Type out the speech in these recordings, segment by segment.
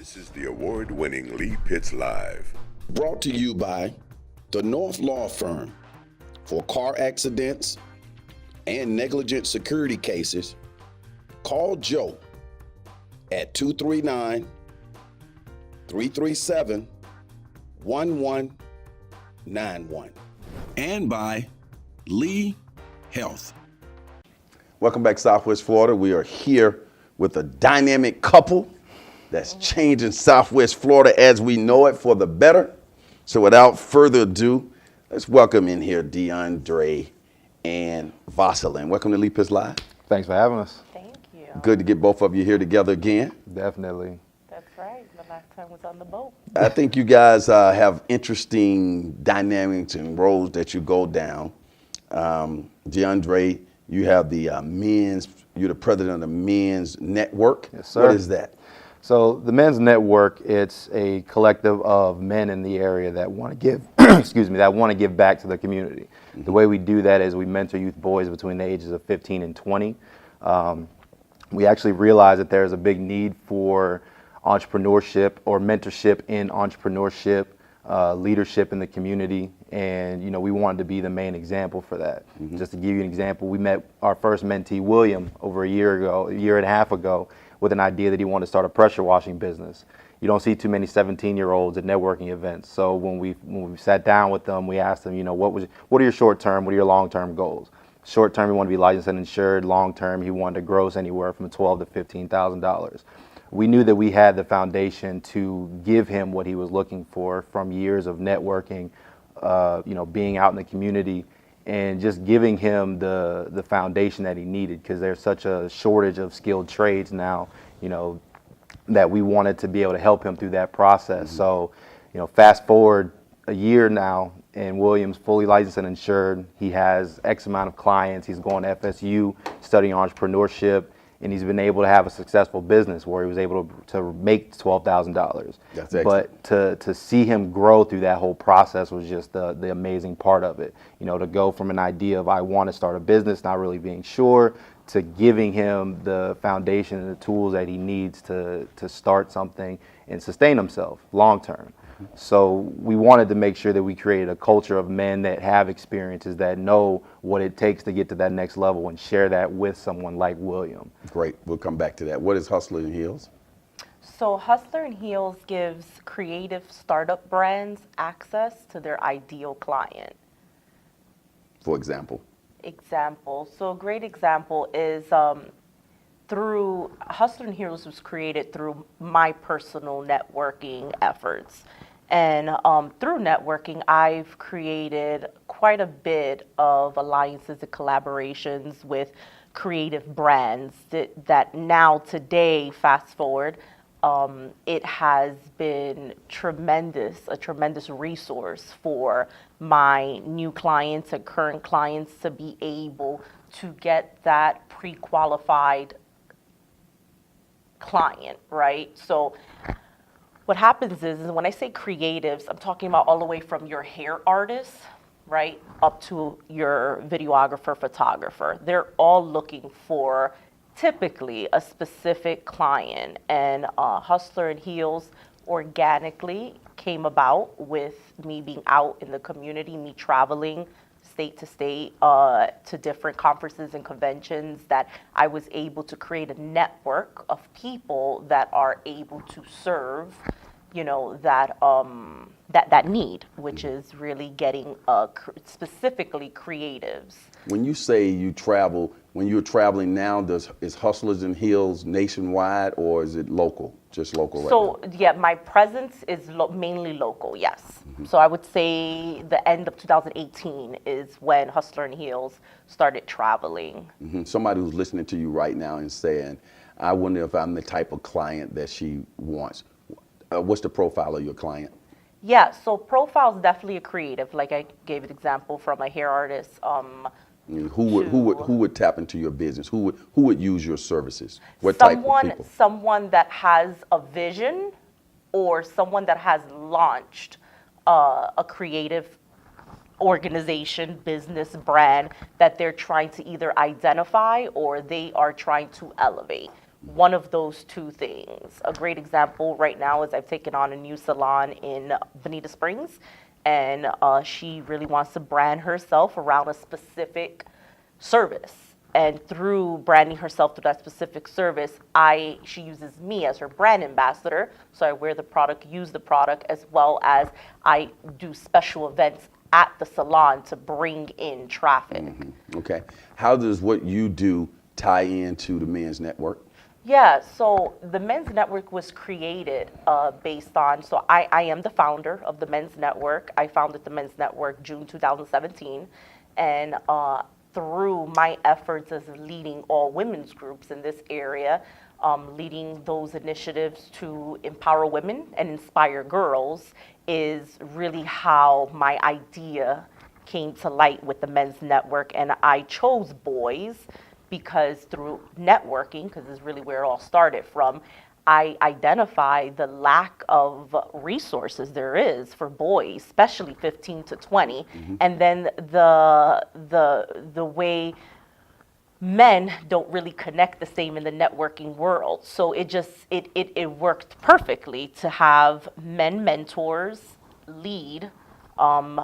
This is the award-winning Lee Pitts Live. Brought to you by the North Law Firm. For car accidents and negligent security cases, call Joe at 239-337-1191. And by Lee Health. Welcome back, Southwest Florida. We are here with a dynamic couple that's changing Southwest Florida as we know it for the better. So without further ado, let's welcome in here DeAndre and Varshalynn. Welcome to Lee Pitts Live. Thanks for having us. Thank you. Good to get both of you here together again. Definitely. That's right. The last time was on the boat. I think you guys have interesting dynamics and roles that you go down. DeAndre, you have the you're the president of the Men's Network. Yes, sir. What is that? So the Men's Network, it's a collective of men in the area that want to give, that want to give back to the community. Mm-hmm. The way we do that is we mentor youth boys between the ages of 15 and 20. We actually realize that there's a big need for entrepreneurship or mentorship in entrepreneurship, leadership in the community, and we wanted to be the main example for that. Mm-hmm. Just to give you an example, we met our first mentee, William, over a year and a half ago, with an idea that he wanted to start a pressure washing business. You don't see too many 17-year-olds at networking events. So when we sat down with them, we asked them, what are your short-term, what are your long-term goals? Short-term, he wanted to be licensed and insured. Long-term, he wanted to gross anywhere from $12,000 to $15,000. We knew that we had the foundation to give him what he was looking for from years of networking, being out in the community, and just giving him the foundation that he needed, because there's such a shortage of skilled trades now, that we wanted to be able to help him through that process. Mm-hmm. So, fast forward a year now, and William's fully licensed and insured. He has X amount of clients. He's going to FSU, studying entrepreneurship, and he's been able to have a successful business where he was able to make $12,000. That's excellent. But to see him grow through that whole process was just the amazing part of it. To go from an idea of I want to start a business, not really being sure, to giving him the foundation and the tools that he needs to start something and sustain himself long term. So we wanted to make sure that we created a culture of men that have experiences, that know what it takes to get to that next level, and share that with someone like William. Great. We'll come back to that. What is Hustler in Heels? So Hustler in Heels gives creative startup brands access to their ideal client. For example? So a great example is through Hustler in Heels was created through my personal networking efforts. And through networking, I've created quite a bit of alliances and collaborations with creative brands that now today, fast forward, it has been a tremendous resource for my new clients and current clients to be able to get that pre-qualified client, right? So what happens is when I say creatives, I'm talking about all the way from your hair artist, right, up to your videographer, photographer. They're all looking for typically a specific client, and Hustler in Heels organically came about with me being out in the community, me traveling state to state to different conferences and conventions, that I was able to create a network of people that are able to serve, that need, which is really getting specifically creatives. When you say you travel, when you're traveling now, is Hustlers in Heels nationwide, or is it local, just local right now? So yeah, my presence is mainly local, yes. Mm-hmm. So I would say the end of 2018 is when Hustler in Heels started traveling. Mm-hmm. Somebody who's listening to you right now and saying, I wonder if I'm the type of client that she wants. What's the profile of your client? Yeah, so profile is definitely a creative. Like I gave an example from a hair artist. Who would tap into your business? Who would use your services? What type of people? Someone that has a vision, or someone that has launched a creative organization, business, brand that they're trying to either identify or they are trying to elevate. one of those two things. A great example right now is I've taken on a new salon in Bonita Springs, and she really wants to brand herself around a specific service. And through branding herself through that specific service, she uses me as her brand ambassador. So I wear the product, use the product, as well as I do special events at the salon to bring in traffic. Okay. How does what you do tie into the men's network? Yeah, so the Men's Network was created based on, so I am the founder of the Men's Network. I founded the Men's Network June 2017. And through my efforts as leading all women's groups in this area, leading those initiatives to empower women and inspire girls is really how my idea came to light with the Men's Network. And I chose boys because through networking, because this is really where it all started from, I identify the lack of resources there is for boys, especially 15 to 20, and then the way men don't really connect the same in the networking world. So it worked perfectly to have men mentors lead, boy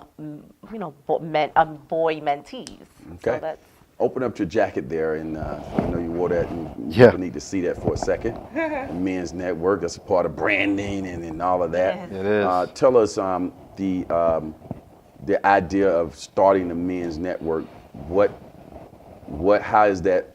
mentees. Okay. So that's, Open up your jacket there, and I know you wore that, and Yeah. people need to see that for a second. The Men's Network, that's a part of branding and all of that. Yes. It is. Tell us the idea of starting the Men's Network. How has that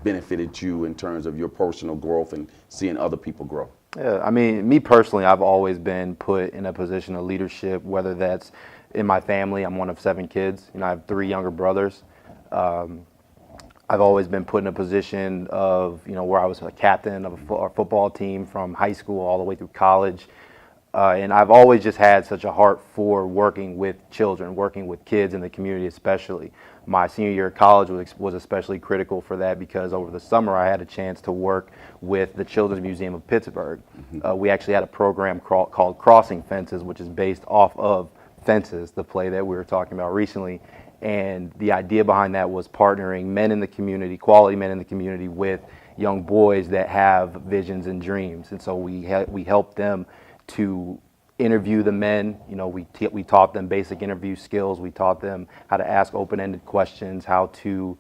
benefited you in terms of your personal growth and seeing other people grow? Yeah, I mean, me personally, I've always been put in a position of leadership, whether that's in my family. I'm one of 7 kids. I have 3 younger brothers. I've always been put in a position of, where I was a captain of a football team from high school all the way through college. And I've always just had such a heart for working with children, working with kids in the community especially. My senior year of college was especially critical for that because over the summer I had a chance to work with the Children's Museum of Pittsburgh. We actually had a program called Crossing Fences, which is based off of Fences, the play that we were talking about recently. And the idea behind that was partnering men in the community, quality men in the community, with young boys that have visions and dreams. And so we helped them to interview the men. We taught them basic interview skills. We taught them how to ask open-ended questions, how to,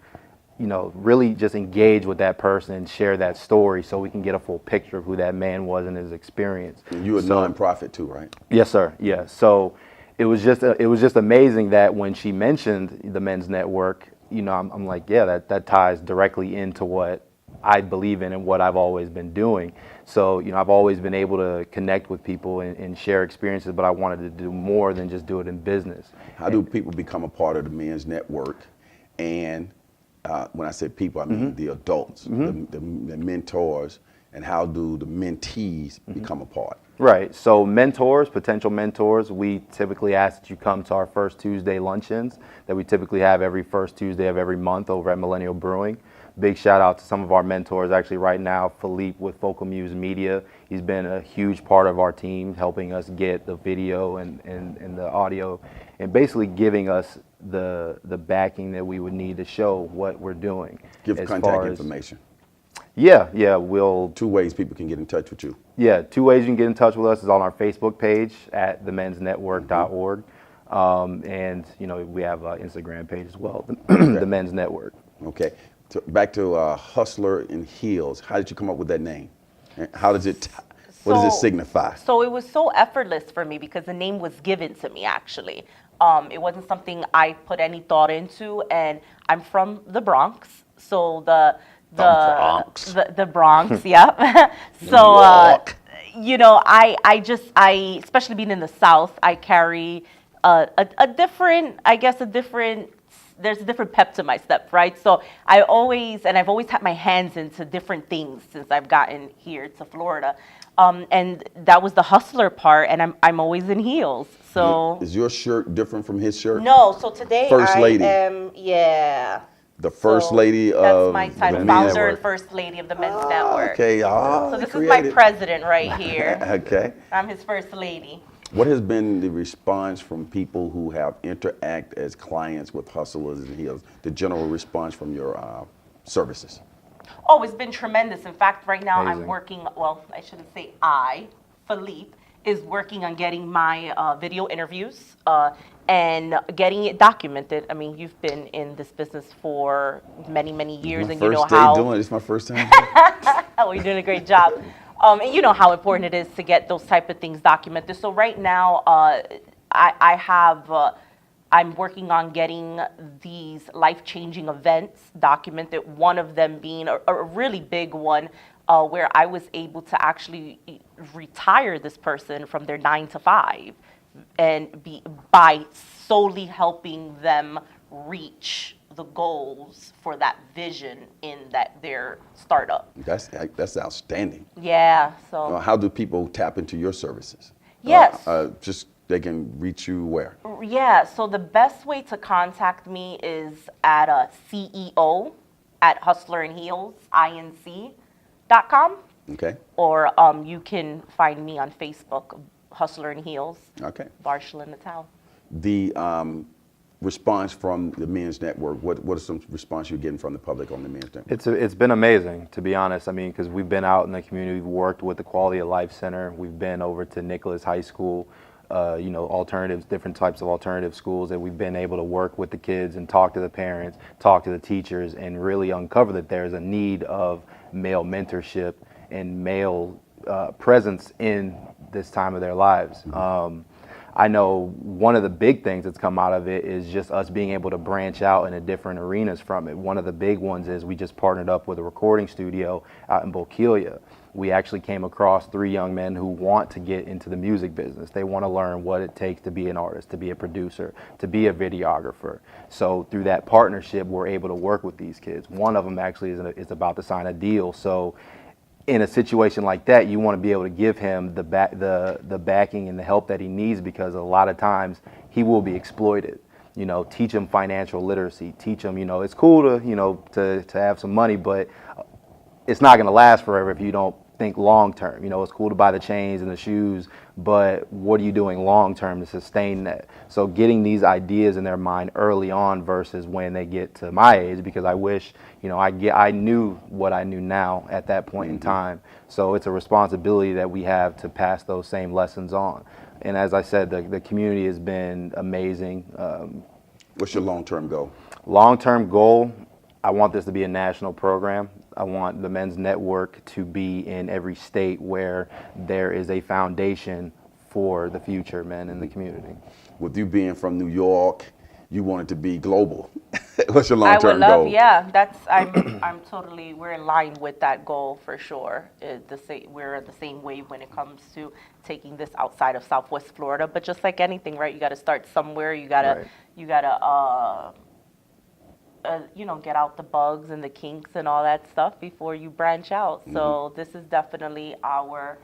really just engage with that person and share that story so we can get a full picture of who that man was and his experience. You're a nonprofit too, right? Yes, sir. Yeah. So it was just amazing that when she mentioned the Men's Network, I'm like, yeah, that ties directly into what I believe in and what I've always been doing. So, I've always been able to connect with people and share experiences, but I wanted to do more than just do it in business. How do people become a part of the Men's Network? And when I say people, I mean the adults, the mentors, and how do the mentees become a part? Right. So mentors, potential mentors, we typically ask that you come to our first Tuesday luncheons that we typically have every first Tuesday of every month over at Millennial Brewing. Big shout out to some of our mentors. Actually, right now, Philippe with Focal Muse Media, he's been a huge part of our team, helping us get the video and the audio, and basically giving us the backing that we would need to show what we're doing. Give contact information. Yeah, we'll. 2 ways people can get in touch with you. Yeah, 2 ways you can get in touch with us is on our Facebook page at themensnetwork.org. And, we have an Instagram page as well, the Men's Network. Okay. Back to Hustler in Heels. How did you come up with that name? How does it, what does it signify? So it was so effortless for me because the name was given to me, actually. It wasn't something I put any thought into, and I'm from the Bronx, so the Bronx, yeah. So, I especially being in the South, I carry a different, there's a different pep to my step, right? So I've always had my hands into different things since I've gotten here to Florida. And that was the hustler part, and I'm always in heels. So is your shirt different from his shirt? No, so today First lady. I am, yeah. The first lady That's of my title, the founder Network. and first lady of the Men's Network. Okay, So this is my president right here. Okay. I'm his first lady. What has been the response from people who have interact as clients with Hustlers and Heels, the general response from your services? Oh, it's been tremendous. In fact, right now Amazing. I'm working, well, I shouldn't say Philippe, is working on getting my video interviews and getting it documented. I mean, you've been in this business for many, many years, and you know how. It's my first time. Oh, you're doing a great job. And you know how important it is to get those type of things documented. So right now, I'm working on getting these life-changing events documented, one of them being a really big one where I was able to actually retire this person from their 9 to 5 and by solely helping them reach the goals for that vision in their startup. That's outstanding. Yeah, so. How do people tap into your services? Yes. Just they can reach you where? Yeah, so the best way to contact me is at CEO at hustlerandheels.com. Okay. Or you can find me on Facebook, Hustler and Heels. Okay. Varshalynn, Natal. The response from the Men's Network, what are some response you're getting from the public on the Men's Network? It's been amazing, to be honest. I mean, because we've been out in the community, we've worked with the Quality of Life Center, we've been over to Nicholas High School, alternatives, different types of alternative schools, and we've been able to work with the kids and talk to the parents, talk to the teachers, and really uncover that there's a need of male mentorship and male presence in this time of their lives. I know one of the big things that's come out of it is just us being able to branch out into different arenas from it. One of the big ones is we just partnered up with a recording studio out in Bokeelia. We actually came across 3 young men who want to get into the music business. They want to learn what it takes to be an artist, to be a producer, to be a videographer. So through that partnership, we're able to work with these kids. One of them actually is about to sign a deal. So in a situation like that, you want to be able to give him the backing and the help that he needs, because a lot of times he will be exploited. Teach him financial literacy. Teach him, it's cool to have some money, but it's not going to last forever if you don't think long term. It's cool to buy the chains and the shoes, but what are you doing long term to sustain that? So getting these ideas in their mind early on versus when they get to my age, because I wish, I knew what I knew now at that point in time. So it's a responsibility that we have to pass those same lessons on. And as I said, the community has been amazing. What's your long-term goal? Long-term goal, I want this to be a national program. I want the Men's Network to be in every state where there is a foundation for the future men in the community. With you being from New York, you want it to be global. What's your long-term goal? We're in line with that goal for sure. We're the same way when it comes to taking this outside of Southwest Florida. But just like anything, right? You got to start somewhere. You gotta get out the bugs and the kinks and all that stuff before you branch out. So this is definitely our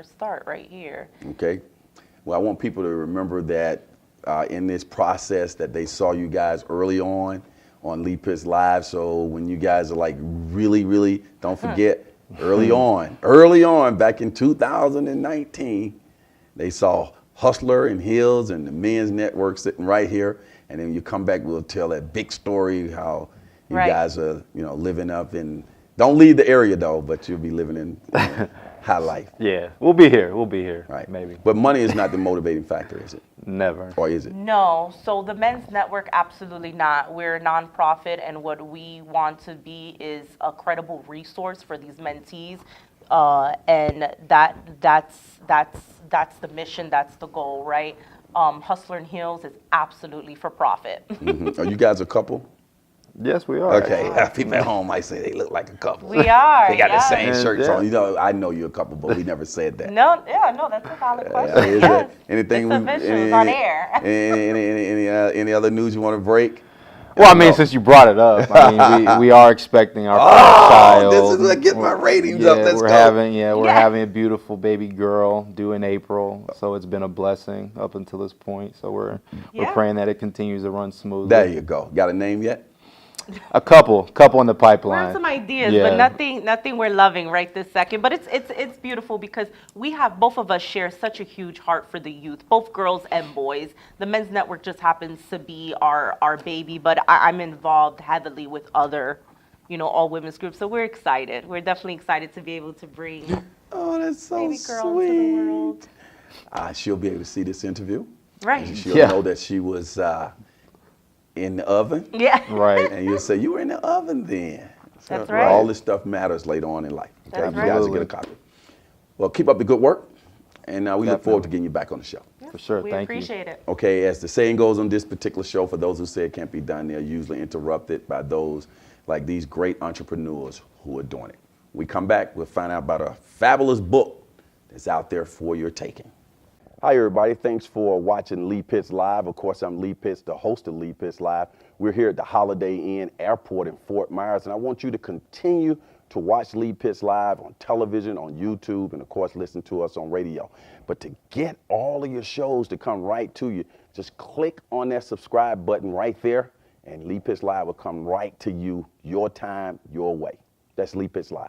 start right here. Okay. Well, I want people to remember that in this process that they saw you guys early on Lee Pitts Live. So when you guys are like really, don't forget, early on, back in 2019, they saw Hustler and Heels and the Men's Network sitting right here. And then you come back, we'll tell that big story, how you guys are, living up in, don't leave the area though, but you'll be living in high life. Yeah, we'll be here. Right. Maybe. But money is not the motivating factor, is it? Never. Or is it? No. So the Men's Network, absolutely not. We're a nonprofit, and what we want to be is a credible resource for these mentees. And that's the mission, that's the goal, right? Hustler and Heels is absolutely for profit. Are you guys a couple? Yes, we are. Okay, people at home might say they look like a couple. We are. They got the same Yeah. shirts on. I know you're a couple, but we never said that. No, that's a valid question. Yes. Anything? It's official, on air. Any other news you want to break? Well, I mean, since you brought it up, we are expecting our first child. This is what gets my ratings up. Let's we're go. having a beautiful baby girl due in April. So it's been a blessing up until this point. So we're praying that it continues to run smoothly. There you go. Got a name yet? A couple in the We pipeline. have some ideas, Yeah. but nothing we're loving right this second. But it's beautiful because we have, both of us share such a huge heart for the youth, both girls and boys. The Men's Network just happens to be our baby, but I'm involved heavily with other, all women's groups. So we're excited. We're definitely excited to be able to bring Oh, that's so baby girl sweet. into the world. She'll be able to see this interview. Right. And she'll Yeah. know that she was in the oven. Yeah. Right. And you'll say, you were in the oven then. So That's right. all this stuff matters later on in life. Okay, That's you right. guys will get a copy. Well, keep up the good work. And we look forward to Definitely. getting you back on the show. For sure. We Thank you. appreciate it. Okay, as the saying goes on this particular show, for those who say it can't be done, they're usually interrupted by those like these great entrepreneurs who are doing it. We come back, we'll find out about a fabulous book that's out there for your taking. Hi, everybody. Thanks for watching Lee Pitts Live. Of course, I'm Lee Pitts, the host of Lee Pitts Live. We're here at the Holiday Inn Airport in Fort Myers, and I want you to continue to watch Lee Pitts Live on television, on YouTube, and of course, listen to us on radio. But to get all of your shows to come right to you, just click on that subscribe button right there, and Lee Pitts Live will come right to you, your time, your way. That's Lee Pitts Live.